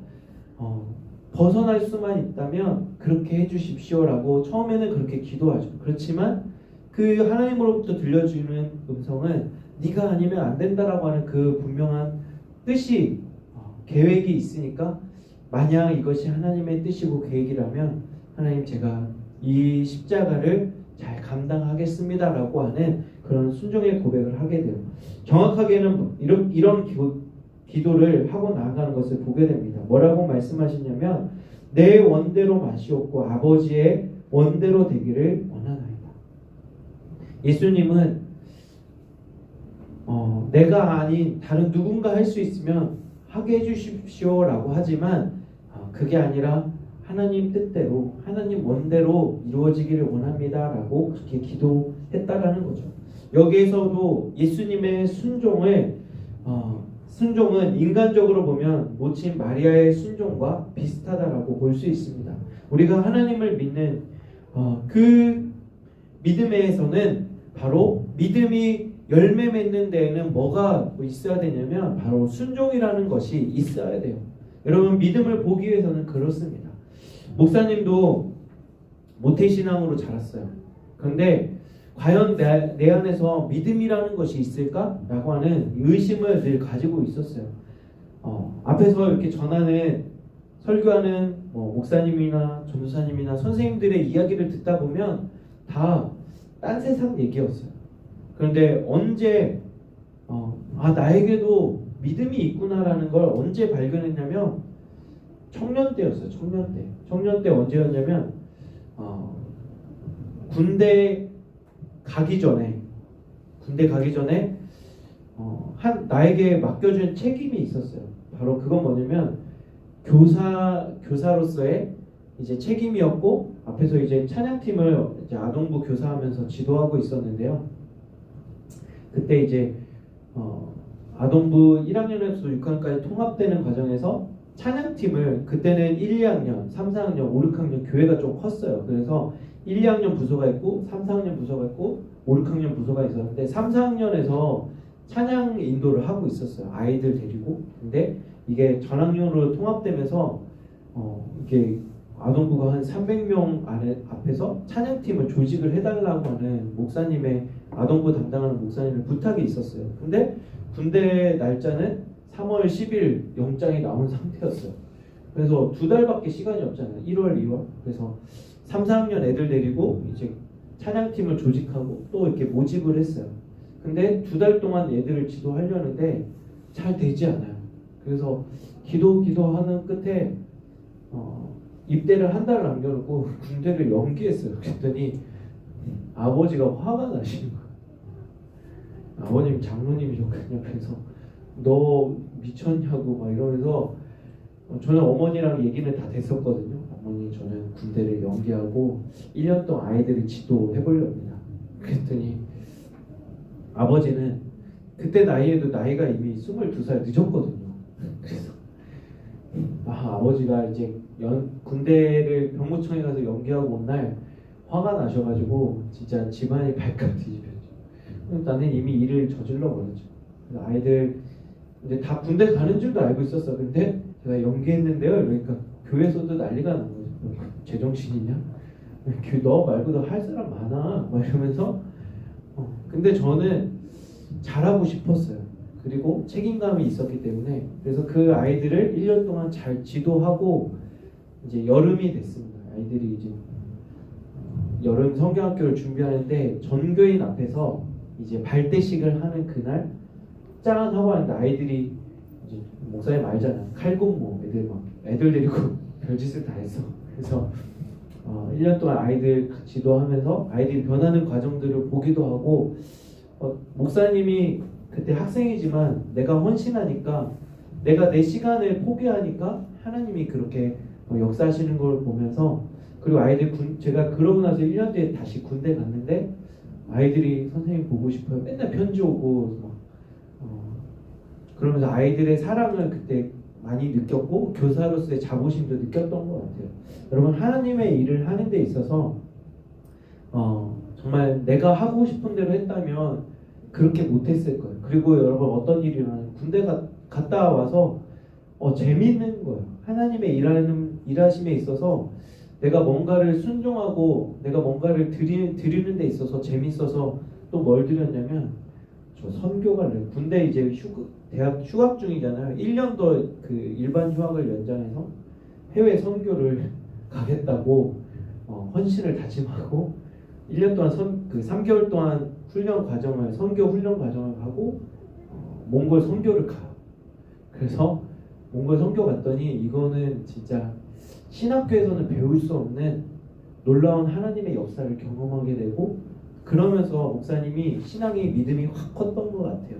벗어날 수만 있다면 그렇게 해주십시오라고 처음에는 그렇게 기도하죠. 그렇지만 그 하나님으로부터 들려주는 음성은 네가 아니면 안 된다라고 하는 그 분명한 뜻이 계획이 있으니까 만약 이것이 하나님의 뜻이고 계획이라면 하나님 제가 이 십자가를 잘 감당하겠습니다라고 하는 그런 순종의 고백을 하게 돼요. 정확하게는 이런 기도를 하고 나아가는 것을 보게 됩니다. 뭐라고 말씀하시냐면 내 원대로 마시옵고 아버지의 원대로 되기를 원하나이다. 예수님은 내가 아닌 다른 누군가 할 수 있으면 하게 해주십시오라고 하지만 그게 아니라 하나님 뜻대로 하나님 원대로 이루어지기를 원합니다라고 그렇게 기도했다라는 거죠. 여기에서도 예수님의 순종은 인간적으로 보면 모친 마리아의 순종과 비슷하다라고 볼 수 있습니다. 우리가 하나님을 믿는 그 믿음에서는 바로 믿음이 열매 맺는 데에는 뭐가 있어야 되냐면 바로 순종이라는 것이 있어야 돼요. 여러분 믿음을 보기 위해서는 그렇습니다. 목사님도 모태신앙으로 자랐어요. 그런데 과연 내 안에서 믿음이라는 것이 있을까? 라고 하는 의심을 늘 가지고 있었어요. 앞에서 이렇게 전하는 설교하는 목사님이나 전도사님이나 선생님들의 이야기를 듣다 보면 다 딴 세상 얘기였어요. 그런데 언제 나에게도 믿음이 있구나라는 걸 언제 발견했냐면 청년 때였어요. 청년 때. 청년 때 언제였냐면 군대 가기 전에 나에게 맡겨준 책임이 있었어요. 바로 그건 뭐냐면 교사로서의 이제 책임이었고, 앞에서 이제 찬양팀을 이제 아동부 교사하면서 지도하고 있었는데요. 그때 이제 아동부 1학년에서 6학년까지 통합되는 과정에서 찬양팀을, 그때는 1, 2학년, 3, 4학년, 5, 6학년 교회가 좀 컸어요. 그래서 1, 2학년 부서가 있고 3, 4학년 부서가 있고 5, 6학년 부서가 있었는데 3, 4학년에서 찬양 인도를 하고 있었어요. 아이들 데리고. 근데 이게 전학년으로 통합되면서 이게 아동부가 한 300명 앞에서 찬양팀을 조직을 해달라고 하는 목사님의, 아동부 담당하는 목사님의 부탁이 있었어요. 근데 군대 날짜는 3월 10일 영장이 나온 상태였어요. 그래서 2달밖에 시간이 없잖아요. 1월, 2월. 그래서 3, 4학년 애들 데리고 이제 찬양팀을 조직하고 또 이렇게 모집을 했어요. 근데 2달 동안 애들을 지도하려는데 잘 되지 않아요. 그래서 기도하는 끝에 입대를 한 달 남겨놓고 군대를 연기했어요. 그랬더니 아버지가 화가 나시는 거예요. 아버님 장로님이셨거든요. 그래서 너 미쳤냐고 막 이러면서, 저는 어머니랑 얘기는 다 됐었거든요. 어머니, 저는 군대를 연기하고 1년 동안 아이들을 지도해보려 합니다. 그랬더니 아버지는 그때 나이에도 나이가 이미 22살 늦었거든요. 그래서 아버지가 이제 군대를 병무청에 가서 연기하고 온 날 화가 나셔가지고 진짜 집안이 발칵 뒤집혔죠. 나는 이미 일을 저질러 버렸죠. 그래서 아이들 이제 다 군대 가는 줄도 알고 있었어. 근데 제가 연기했는데요. 그러니까 교회에서도 난리가 난 거죠. 제정신이냐? 너 말고도 할 사람 많아. 막 이러면서. 근데 저는 잘하고 싶었어요. 그리고 책임감이 있었기 때문에. 그래서 그 아이들을 1년 동안 잘 지도하고 이제 여름이 됐습니다. 아이들이 이제 여름 성경학교를 준비하는데 전교인 앞에서 이제 발대식을 하는 그날 짠 하고 하는데 아이들이 이제 목사님 알잖아요. 칼군무 애들 데리고 별짓을 다 했어. 그래서 1년 동안 아이들 지도하면서 아이들이 변하는 과정들을 보기도 하고, 목사님이 그때 학생이지만 내가 헌신하니까, 내가 내 시간을 포기하니까 하나님이 그렇게 역사하시는 걸 보면서, 그리고 제가 그러고 나서 1년 뒤에 다시 군대 갔는데 아이들이 선생님 보고 싶어요. 맨날 편지 오고 그러면서 아이들의 사랑을 그때 많이 느꼈고 교사로서의 자부심도 느꼈던 것 같아요. 여러분, 하나님의 일을 하는 데 있어서 정말 내가 하고 싶은 대로 했다면 그렇게 못했을 거예요. 그리고 여러분, 어떤 일이면 군대 갔다 와서 재밌는 거예요. 하나님의 일하심에 있어서 내가 뭔가를 순종하고 내가 뭔가를 드리는 데 있어서 재밌어서 또 뭘 드렸냐면, 저 선교 갈래요. 군대 이제 대학 휴학 중이잖아요. 1년 더 그 일반 휴학을 연장해서 해외 선교를 가겠다고 헌신을 다짐하고 1년 동안 3개월 동안 선교 훈련 과정을 하고 몽골 선교를 가요. 그래서 몽골 선교 갔더니 이거는 진짜 신학교에서는 배울 수 없는 놀라운 하나님의 역사를 경험하게 되고, 그러면서 목사님이 신앙의 믿음이 확 컸던 것 같아요.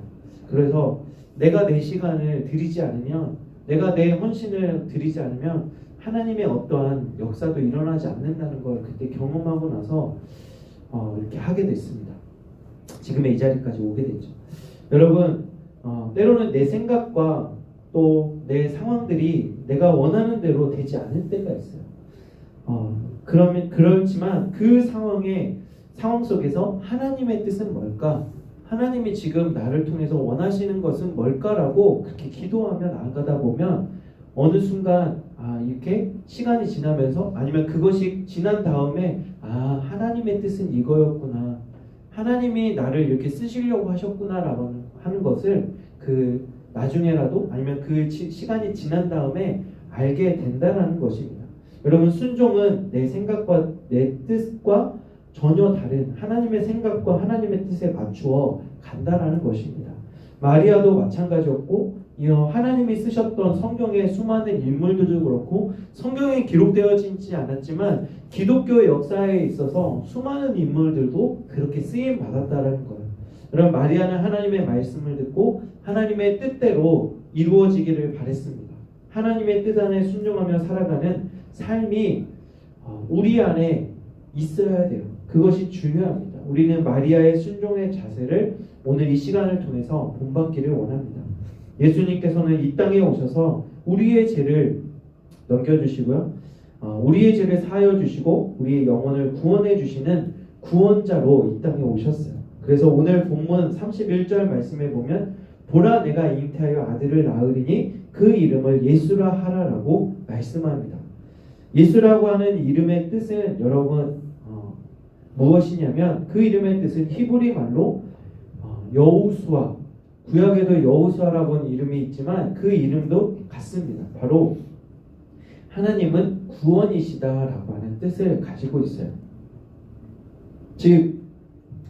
그래서 내가 내 시간을 드리지 않으면, 내가 내 헌신을 드리지 않으면 하나님의 어떠한 역사도 일어나지 않는다는 걸 그때 경험하고 나서 이렇게 하게 됐습니다. 지금의 이 자리까지 오게 됐죠. 여러분, 때로는 내 생각과 또 내 상황들이 내가 원하는 대로 되지 않을 때가 있어요. 그렇지만 그 상황 속에서 하나님의 뜻은 뭘까? 하나님이 지금 나를 통해서 원하시는 것은 뭘까라고 그렇게 기도하며 나아가다 보면 어느 순간 이렇게 시간이 지나면서, 아니면 그것이 지난 다음에 하나님의 뜻은 이거였구나, 하나님이 나를 이렇게 쓰시려고 하셨구나라고 하는 것을 나중에라도, 아니면 그 시간이 지난 다음에 알게 된다는 것입니다. 여러분, 순종은 내 생각과 내 뜻과 전혀 다른 하나님의 생각과 하나님의 뜻에 맞추어 간다라는 것입니다. 마리아도 마찬가지였고 하나님이 쓰셨던 성경의 수많은 인물들도 그렇고 성경에 기록되어지지 않았지만 기독교의 역사에 있어서 수많은 인물들도 그렇게 쓰임 받았다라는 거예요. 그럼 마리아는 하나님의 말씀을 듣고 하나님의 뜻대로 이루어지기를 바랬습니다. 하나님의 뜻 안에 순종하며 살아가는 삶이 우리 안에 있어야 돼요. 그것이 중요합니다. 우리는 마리아의 순종의 자세를 오늘 이 시간을 통해서 본받기를 원합니다. 예수님께서는 이 땅에 오셔서 우리의 죄를 넘겨주시고요. 우리의 죄를 사하여 주시고 우리의 영혼을 구원해 주시는 구원자로 이 땅에 오셨어요. 그래서 오늘 본문 31절 말씀에 보면 보라 내가 잉태하여 아들을 낳으리니 그 이름을 예수라 하라라고 말씀합니다. 예수라고 하는 이름의 뜻은 여러분 무엇이냐면 그 이름의 뜻은 히브리 말로 여호수아, 구약에도 여호수아라고 하는 이름이 있지만 그 이름도 같습니다. 바로 하나님은 구원이시다라고 하는 뜻을 가지고 있어요. 즉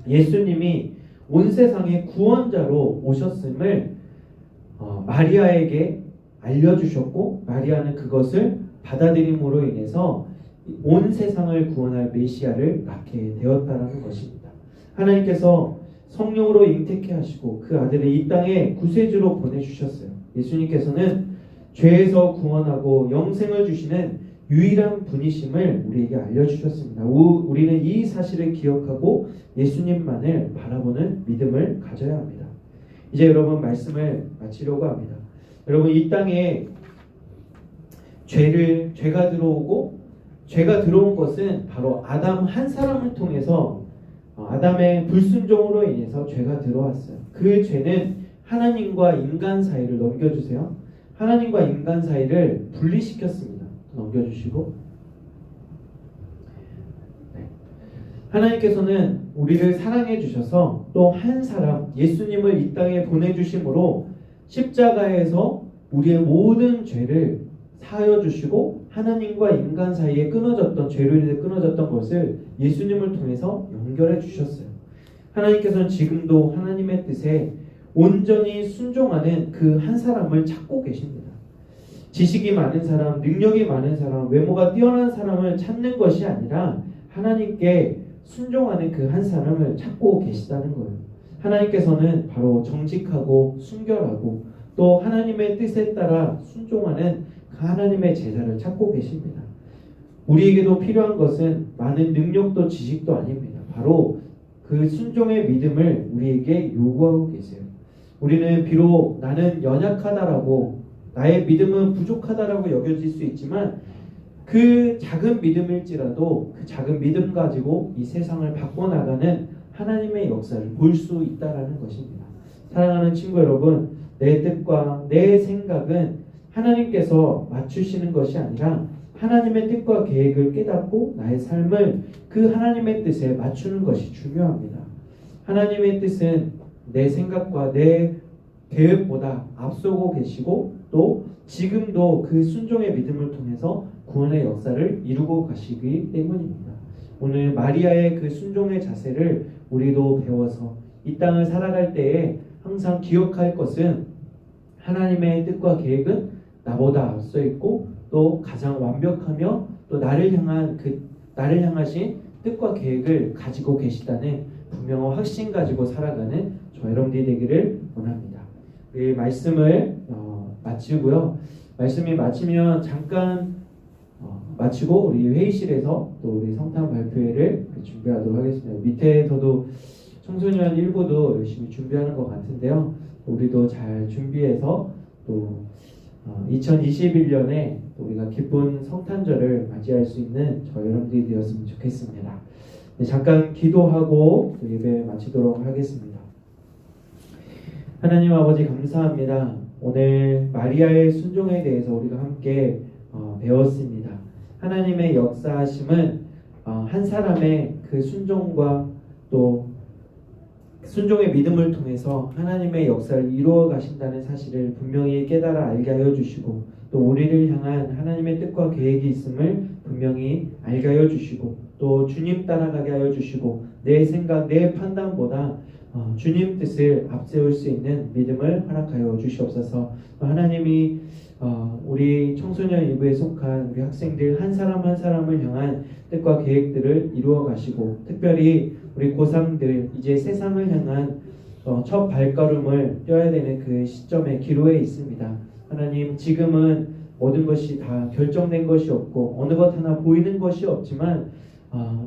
예수님이 온 세상의 구원자로 오셨음을 마리아에게 알려주셨고 마리아는 그것을 받아들임으로 인해서 온 세상을 구원할 메시아를 낳게 되었다라는 것입니다. 하나님께서 성령으로 잉태케 하시고 그 아들을 이 땅에 구세주로 보내주셨어요. 예수님께서는 죄에서 구원하고 영생을 주시는 유일한 분이심을 우리에게 알려주셨습니다. 우리는 이 사실을 기억하고 예수님만을 바라보는 믿음을 가져야 합니다. 이제 여러분 말씀을 마치려고 합니다. 여러분 이 땅에 죄가 들어오고 죄가 들어온 것은 바로 아담 한 사람을 통해서 아담의 불순종으로 인해서 죄가 들어왔어요. 그 죄는 하나님과 인간 사이를 넘겨주세요. 하나님과 인간 사이를 분리시켰습니다. 넘겨주시고 하나님께서는 우리를 사랑해 주셔서 또 한 사람 예수님을 이 땅에 보내주심으로 십자가에서 우리의 모든 죄를 사하여 주시고 하나님과 인간 사이에 끊어졌던 죄로 인해 끊어졌던 것을 예수님을 통해서 연결해 주셨어요. 하나님께서는 지금도 하나님의 뜻에 온전히 순종하는 그 한 사람을 찾고 계십니다. 지식이 많은 사람, 능력이 많은 사람, 외모가 뛰어난 사람을 찾는 것이 아니라 하나님께 순종하는 그 한 사람을 찾고 계시다는 거예요. 하나님께서는 바로 정직하고 순결하고 또 하나님의 뜻에 따라 순종하는 그 하나님의 제자를 찾고 계십니다. 우리에게도 필요한 것은 많은 능력도 지식도 아닙니다. 바로 그 순종의 믿음을 우리에게 요구하고 계세요. 우리는 비록 나는 연약하다라고 나의 믿음은 부족하다라고 여겨질 수 있지만 그 작은 믿음일지라도 그 작은 믿음 가지고 이 세상을 바꿔나가는 하나님의 역사를 볼 수 있다라는 것입니다. 사랑하는 친구 여러분, 내 뜻과 내 생각은 하나님께서 맞추시는 것이 아니라 하나님의 뜻과 계획을 깨닫고 나의 삶을 그 하나님의 뜻에 맞추는 것이 중요합니다. 하나님의 뜻은 내 생각과 내 계획보다 앞서고 계시고 또 지금도 그 순종의 믿음을 통해서 구원의 역사를 이루고 가시기 때문입니다. 오늘 마리아의 그 순종의 자세를 우리도 배워서 이 땅을 살아갈 때에 항상 기억할 것은 하나님의 뜻과 계획은 나보다 앞서 있고 또 가장 완벽하며 또 나를 향하신 뜻과 계획을 가지고 계시다는 분명한 확신 가지고 살아가는 저 여러분들이 되기를 원합니다. 이 말씀을 마치고요. 말씀이 마치면 잠깐 마치고 우리 회의실에서 또 우리 성탄 발표회를 준비하도록 하겠습니다. 밑에서도 청소년 일부도 열심히 준비하는 것 같은데요. 우리도 잘 준비해서 또 2021년에 우리가 기쁜 성탄절을 맞이할 수 있는 저 여러분들이 되었으면 좋겠습니다. 네, 잠깐 기도하고 예배 마치도록 하겠습니다. 하나님 아버지 감사합니다. 오늘 마리아의 순종에 대해서 우리가 함께 배웠습니다. 하나님의 역사하심은 한 사람의 그 순종과 또 순종의 믿음을 통해서 하나님의 역사를 이루어 가신다는 사실을 분명히 깨달아 알게 하여 주시고 또 우리를 향한 하나님의 뜻과 계획이 있음을 분명히 알게 하여 주시고 또 주님 따라가게 하여 주시고 내 생각, 내 판단보다 주님 뜻을 앞세울 수 있는 믿음을 허락하여 주시옵소서. 하나님이 우리 청소년 일부에 속한 우리 학생들 한 사람 한 사람을 향한 뜻과 계획들을 이루어 가시고, 특별히 우리 고3들 이제 세상을 향한 첫 발걸음을 떼어야 되는 그 시점에 기로에 있습니다. 하나님, 지금은 모든 것이 다 결정된 것이 없고 어느 것 하나 보이는 것이 없지만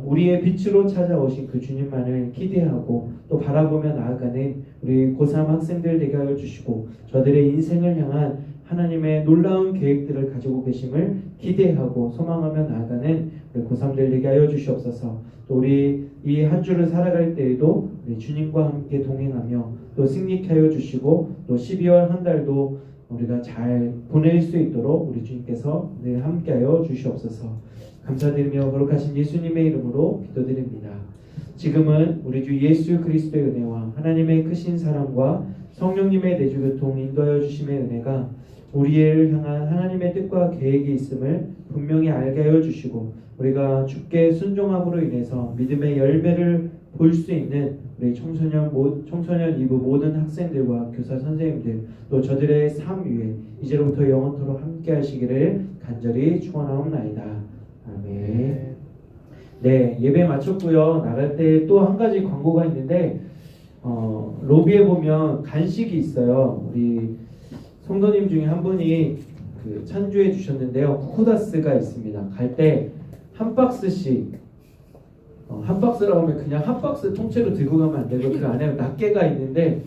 우리의 빛으로 찾아오신 그 주님만을 기대하고 또 바라보며 나아가는 우리 고3 학생들 되게 하여 주시고, 저들의 인생을 향한 하나님의 놀라운 계획들을 가지고 계심을 기대하고 소망하며 나아가는 우리 고3들 되게 하여 주시옵소서. 또 우리 이 한 주를 살아갈 때에도 우리 주님과 함께 동행하며 또 승리케 하여 주시고, 또 12월 한 달도 우리가 잘 보낼 수 있도록 우리 주님께서 늘 함께하여 주시옵소서. 감사드리며 거룩하신 예수님의 이름으로 기도드립니다. 지금은 우리 주 예수 그리스도의 은혜와 하나님의 크신 사랑과 성령님의 내주교통 인도하여 주심의 은혜가 우리를 향한 하나님의 뜻과 계획이 있음을 분명히 알게 하여 주시고, 우리가 주께 순종함으로 인해서 믿음의 열매를 볼 수 있는 우리 청소년 2부 모든 학생들과 교사 선생님들, 또 저들의 삶 위에 이제로부터 영원토록 함께 하시기를 간절히 축원하옵나이다. 아멘. 네, 예배 마쳤고요. 나갈 때 또 한 가지 광고가 있는데 로비에 보면 간식이 있어요. 우리 성도님 중에 한 분이 그 찬주해 주셨는데요. 쿠쿠다스가 있습니다. 갈 때 한 박스씩, 한 박스라고 하면 그냥 한 박스 통째로 들고 가면 안 되고 그 안에 낱개가 있는데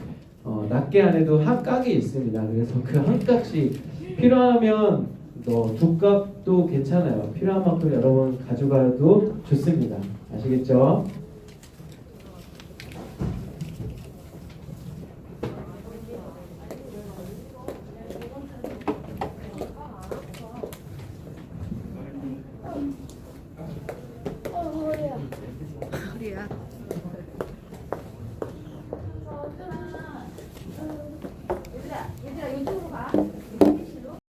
낱개 안에도 한 깍이 있습니다. 그래서 그 한 깍씩 필요하면 두 깍도 괜찮아요. 필요한 만큼 여러분 가져가도 좋습니다. 아시겠죠?